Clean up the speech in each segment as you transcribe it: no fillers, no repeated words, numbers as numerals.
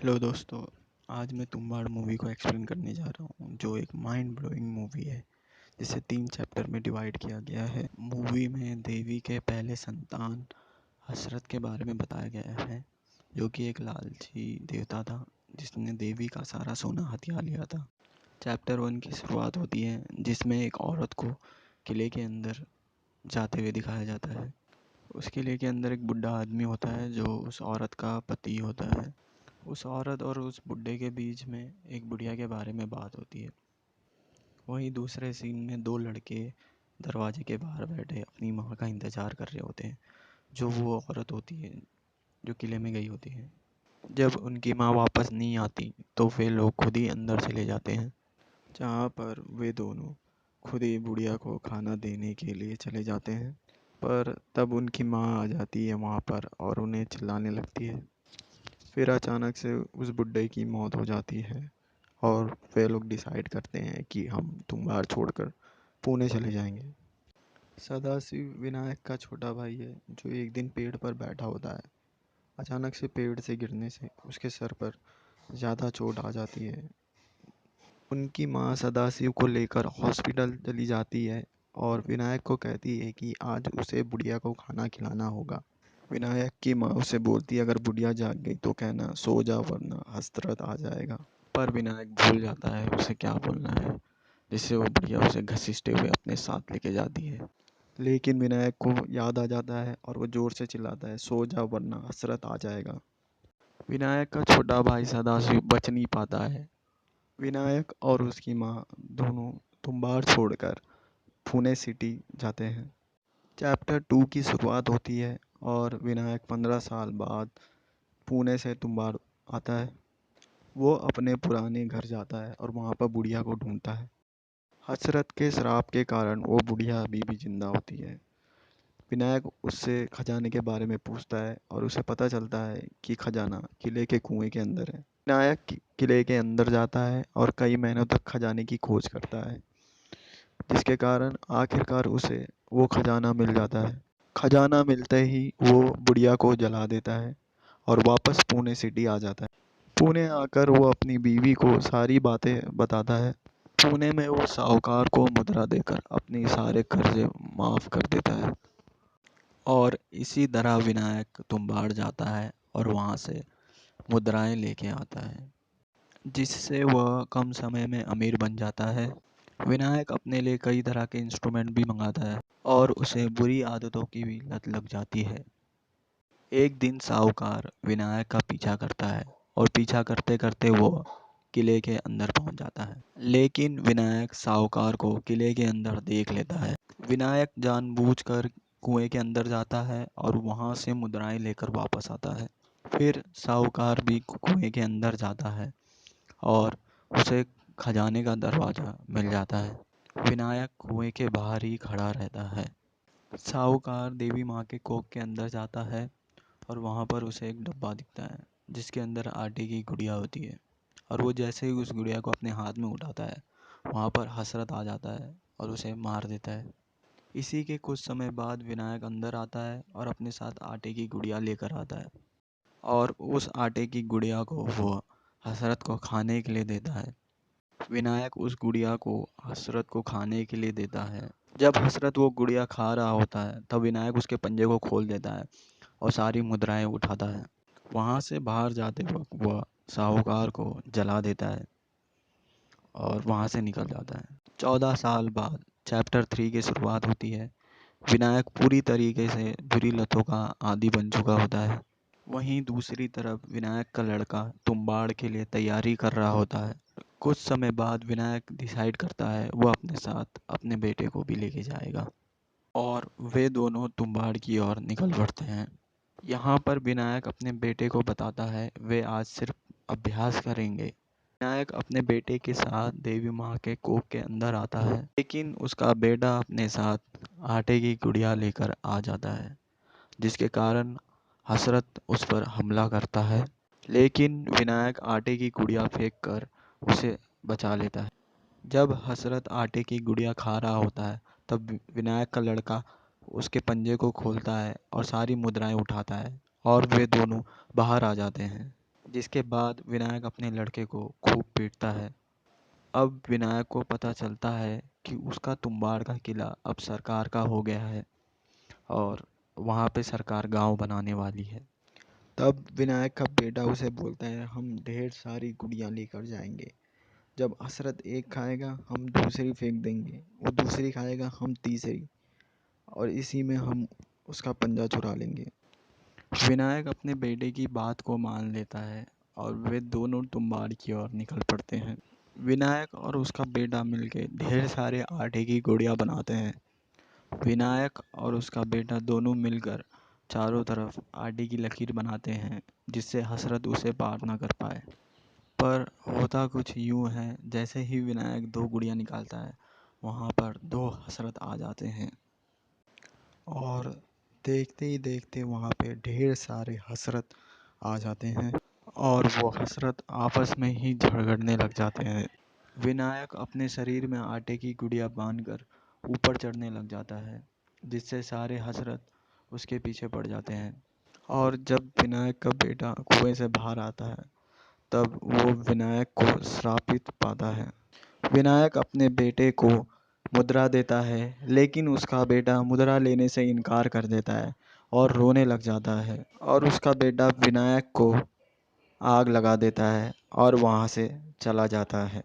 Hello दोस्तों। आज मैं तुम्बाड़ मूवी को एक्सप्लेन करने जा रहा हूँ, जो एक माइंड ब्लोइंग मूवी है जिसे 3 चैप्टर में डिवाइड किया गया है। मूवी में देवी के पहले संतान हसरत के बारे में बताया गया है, जो कि एक लालची देवता था जिसने देवी का सारा सोना हथिया लिया था। चैप्टर 1 की शुरुआत होती है जिसमें एक औरत को किले के अंदर जाते हुए दिखाया जाता है। उस किले के अंदर एक बुढ़ा आदमी होता है जो उस औरत का पति होता है। उस औरत और उस बुड्ढे के बीच में एक बुढ़िया के बारे में बात होती है। वहीं दूसरे सीन में 2 लड़के दरवाजे के बाहर बैठे अपनी माँ का इंतज़ार कर रहे होते हैं, जो वो औरत होती है जो किले में गई होती है। जब उनकी माँ वापस नहीं आती तो वे लोग खुद ही अंदर चले जाते हैं, जहाँ पर वे दोनों खुद ही बुढ़िया को खाना देने के लिए चले जाते हैं। पर तब उनकी माँ आ जाती है वहाँ पर और उन्हें चिल्लाने लगती है। फिर अचानक से उस बुड्ढे की मौत हो जाती है और वे लोग डिसाइड करते हैं कि हम तुम्बाड़ छोड़कर पुणे चले जाएंगे। सदाशिव विनायक का छोटा भाई है जो एक दिन पेड़ पर बैठा होता है। अचानक से पेड़ से गिरने से उसके सर पर ज़्यादा चोट आ जाती है। उनकी माँ सदाशिव को लेकर हॉस्पिटल चली जाती है और विनायक को कहती है कि आज उसे बुढ़िया को खाना खिलाना होगा। विनायक की माँ उसे बोलती है, अगर बुढ़िया जाग गई तो कहना सो जा वरना हसरत आ जाएगा। पर विनायक भूल जाता है उसे क्या बोलना है, जिससे वो बुढ़िया उसे घसीटते हुए अपने साथ लेके जाती है। लेकिन विनायक को याद आ जाता है और वो जोर से चिल्लाता है, सो जा वरना हसरत आ जाएगा। विनायक का छोटा भाई सदाशिव बच नहीं पाता है। विनायक और उसकी माँ दोनों तुम्बाड़ छोड़कर पुणे सिटी जाते हैं। चैप्टर 2 की शुरुआत होती है और विनायक 15 साल बाद पुणे से तुम्बाड़ आता है। वो अपने पुराने घर जाता है और वहाँ पर बुढ़िया को ढूंढता है। हसरत के श्राप के कारण वो बुढ़िया अभी भी जिंदा होती है। विनायक उससे खजाने के बारे में पूछता है और उसे पता चलता है कि खजाना किले के कुएं के अंदर है। विनायक किले के अंदर जाता है और कई महीनों तक खजाने की खोज करता है, जिसके कारण आखिरकार उसे वो खजाना मिल जाता है। खजाना मिलते ही वो बुढ़िया को जला देता है और वापस पुणे सिटी आ जाता है। पुणे आकर वो अपनी बीवी को सारी बातें बताता है। पुणे में वो साहूकार को मुद्रा देकर अपनी सारे कर्जे माफ़ कर देता है और इसी तरह विनायक तुम्बाड़ जाता है और वहाँ से मुद्राएं लेके आता है, जिससे वह कम समय में अमीर बन जाता है। विनायक अपने लिए कई तरह के इंस्ट्रूमेंट भी मंगाता है और उसे बुरी आदतों की भी लत लग जाती है। एक दिन साहूकार विनायक का पीछा करता है और पीछा करते करते वो किले के अंदर पहुंच जाता है, लेकिन विनायक साहूकार को किले के अंदर देख लेता है। विनायक जानबूझकर कुएं के अंदर जाता है और वहां से मुद्राएं लेकर वापस आता है। फिर साहूकार भी कुएं के अंदर जाता है और उसे खजाने का दरवाज़ा मिल जाता है। विनायक कुएं के बाहर ही खड़ा रहता है। साहूकार देवी माँ के कोख के अंदर जाता है और वहाँ पर उसे एक डब्बा दिखता है जिसके अंदर आटे की गुड़िया होती है, और वो जैसे ही उस गुड़िया को अपने हाथ में उठाता है वहाँ पर हसरत आ जाता है और उसे मार देता है। इसी के कुछ समय बाद विनायक अंदर आता है और अपने साथ आटे की गुड़िया लेकर आता है और उस आटे की गुड़िया को वो हसरत को खाने के लिए देता है। विनायक उस गुड़िया को हसरत को खाने के लिए देता है। जब हसरत वो गुड़िया खा रहा होता है तब विनायक उसके पंजे को खोल देता है और सारी मुद्राएं उठाता है। वहाँ से बाहर जाते वक्त वह साहूकार को जला देता है और वहाँ से निकल जाता है। 14 साल बाद चैप्टर 3 की शुरुआत होती है। विनायक पूरी तरीके से बुरी लतों का आदी बन चुका होता है। वहीं दूसरी तरफ विनायक का लड़का तुम्बाड़ के लिए तैयारी कर रहा होता है। कुछ समय बाद विनायक डिसाइड करता है वो अपने साथ अपने बेटे को भी लेके जाएगा और वे दोनों तुम्बाड़ की ओर निकल पड़ते हैं। यहाँ पर विनायक अपने बेटे को बताता है वे आज सिर्फ अभ्यास करेंगे। विनायक अपने बेटे के साथ देवी माँ के कोख के अंदर आता है, लेकिन उसका बेटा अपने साथ आटे की गुड़िया लेकर आ जाता है, जिसके कारण हसरत उस पर हमला करता है। लेकिन विनायक आटे की गुड़िया फेंक कर उसे बचा लेता है। जब हसरत आटे की गुड़िया खा रहा होता है तब विनायक का लड़का उसके पंजे को खोलता है और सारी मुद्राएं उठाता है और वे दोनों बाहर आ जाते हैं। जिसके बाद विनायक अपने लड़के को खूब पीटता है। अब विनायक को पता चलता है कि उसका तुम्बाड़ का किला अब सरकार का हो गया है और वहाँ पे सरकार गांव बनाने वाली है। तब विनायक का बेटा उसे बोलता है, हम ढेर सारी गुड़ियाँ लेकर जाएंगे। जब हसरत एक खाएगा हम दूसरी फेंक देंगे, वो दूसरी खाएगा हम तीसरी, और इसी में हम उसका पंजा छुड़ा लेंगे। विनायक अपने बेटे की बात को मान लेता है और वे दोनों तुम्बाड़ की ओर निकल पड़ते हैं। विनायक और उसका बेटा मिलके ढेर सारे आटे की गुड़िया बनाते हैं। विनायक और उसका बेटा दोनों मिलकर चारों तरफ आटे की लकीर बनाते हैं, जिससे हसरत उसे पार ना कर पाए। पर होता कुछ यूं है, जैसे ही विनायक दो गुड़िया निकालता है, वहाँ पर दो हसरत आ जाते हैं और देखते ही देखते वहाँ पे ढेर सारे हसरत आ जाते हैं और वो हसरत आपस में ही झगड़ने लग जाते हैं। विनायक अपने शरीर में आटे की गुड़िया बांधकर ऊपर चढ़ने लग जाता है, जिससे सारे हसरत उसके पीछे पड़ जाते हैं। और जब विनायक का बेटा कुएं से बाहर आता है, तब वो विनायक को श्रापित पाता है। विनायक अपने बेटे को मुद्रा देता है, लेकिन उसका बेटा मुद्रा लेने से इनकार कर देता है और रोने लग जाता है और उसका बेटा विनायक को आग लगा देता है और वहाँ से चला जाता है।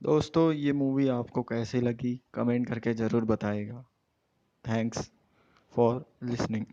दोस्तों, ये मूवी आपको कैसी लगी कमेंट करके ज़रूर बताइएगा। Thanks for listening.